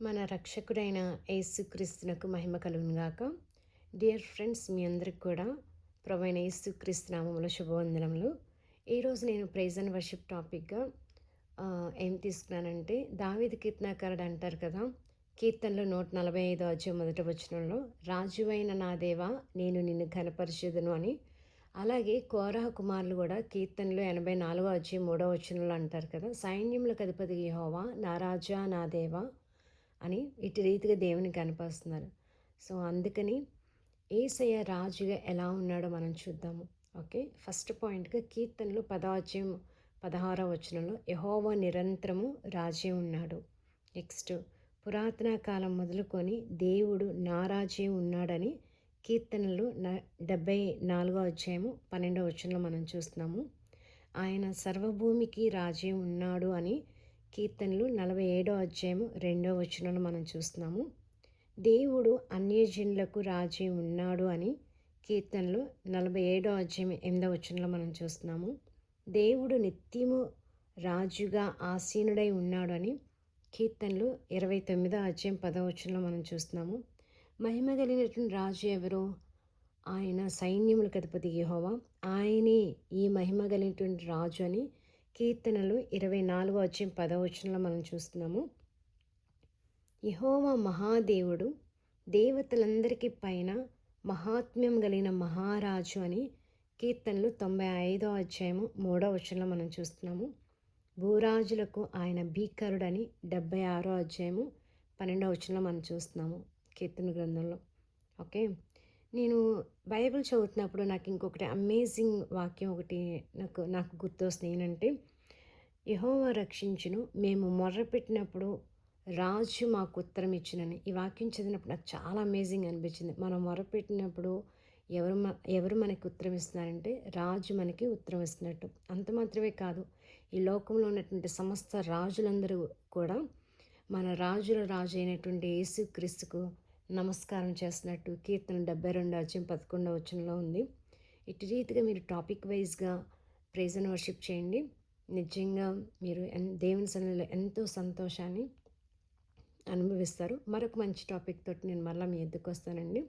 మన రక్షకుడైన యేసుక్రీస్తునకు మహిమ కలుగునుగాక. డియర్ ఫ్రెండ్స్, మీ అందరికి కూడా ప్రభువైన యేసుక్రీస్తు నామములో శుభవందనములు. ఈరోజు నేను ప్రైజ్ అండ్ వర్షిప్ టాపిక్గా ఏం తీసుకున్నానంటే, దావీదు కీర్తనాకారుడు అంటారు కదా, కీర్తనలో 145 అధ్యాయం 1వ వచనంలో, రాజువైన నా దేవా నేను నిన్ను ఘనపరిచెదను అని. అలాగే కోరహ కుమారులు కూడా కీర్తనలో 84వ అధ్యాయం 3వ వచనంలో అంటారు కదా, సైన్యములకు అధిపతి యెహోవా నా రాజా నా దేవా అని ఇటు రీతిగా దేవుని కనపరుస్తున్నారు. సో అందుకని యేసయ్య రాజుగా ఎలా ఉన్నాడో మనం చూద్దాము. ఓకే, ఫస్ట్ పాయింట్గా కీర్తనలు 10వ అధ్యాయం 16వ వచనంలో యెహోవా నిరంతరము రాజే ఉన్నాడు. నెక్స్ట్, పురాతన కాలం మొదలుకొని దేవుడు నా రాజే ఉన్నాడని కీర్తనలు 74వ అధ్యాయము 12వ వచనంలో మనం చూస్తున్నాము. ఆయన సర్వభూమికి రాజే ఉన్నాడు అని కీర్తనలు 47వ అధ్యాయము 2వ వచనంలో మనం చూస్తున్నాము. దేవుడు అన్యజనులకు రాజే ఉన్నాడు అని కీర్తనలు 47వ అధ్యాయం 8వ వచనంలో మనం చూస్తున్నాము. దేవుడు నిత్యము రాజుగా ఆసీనుడై ఉన్నాడు అని కీర్తనలు 29వ అధ్యాయం 10వ వచనంలో మనం చూస్తున్నాము. మహిమ కలిగినటువంటి రాజు ఎవరు? ఆయన సైన్యములకు అధిపతి యెహోవా, ఆయనే ఈ మహిమ కలిగినటువంటి రాజు అని కీర్తనలు 24వ అధ్యాయం 10వ వచనంలో మనం చూస్తున్నాము. యెహోవా మహాదేవుడు, దేవతలందరికీ పైన మహాత్మ్యం కలిగిన మహారాజు అని కీర్తనలు 95వ అధ్యాయము 3వ వచనంలో మనం చూస్తున్నాము. భూరాజులకు ఆయన భీకరుడని 76వ అధ్యాయము 12వ వచనంలో మనం చూస్తున్నాము కీర్తన గ్రంథంలో. ఓకే, నేను బైబిల్ చదువుతున్నప్పుడు నాకు ఇంకొకటి అమేజింగ్ వాక్యం ఒకటి నాకు గుర్తొస్తుంది. ఏంటంటే, యెహోవా రక్షించును, మేము మొర్రపెట్టినప్పుడు రాజు మాకు ఉత్తరం ఇచ్చినని. ఈ వాక్యం చదివినప్పుడు నాకు చాలా అమేజింగ్ అనిపించింది. మనం మొర్రపెట్టినప్పుడు ఎవరు మనకి ఉత్తరం ఇస్తున్నారంటే రాజు మనకి ఉత్తరం ఇస్తున్నట్టు. అంత మాత్రమే కాదు, ఈ లోకంలో ఉన్నటువంటి సమస్త రాజులందరూ కూడా మన రాజుల రాజు అయినటువంటి యేసుక్రీస్తుకు నమస్కారం చేస్తున్నట్టు కీర్తన 72 అధ్యాయం 11వ వచనంలో ఉంది. ఇటు రీతిగా మీరు టాపిక్ వైజ్గా ప్రైజ్ అండ్ వర్షిప్ చేయండి. నిజంగా మీరు దేవుని సన్నిధిలో ఎంతో సంతోషాన్ని అనుభవిస్తారు. మరొక మంచి టాపిక్ తోటి నేను మళ్ళీ మీ ఎద్దుకు వస్తానండి.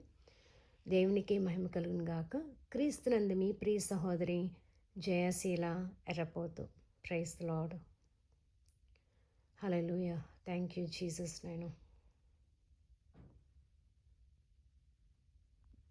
దేవునికి మహిమ కలుగును గాక. క్రీస్తునందు మీ ప్రియ సహోదరి Jayasheela Errapothu. Praise the Lord. Hallelujah. Thank you Jesus. నేను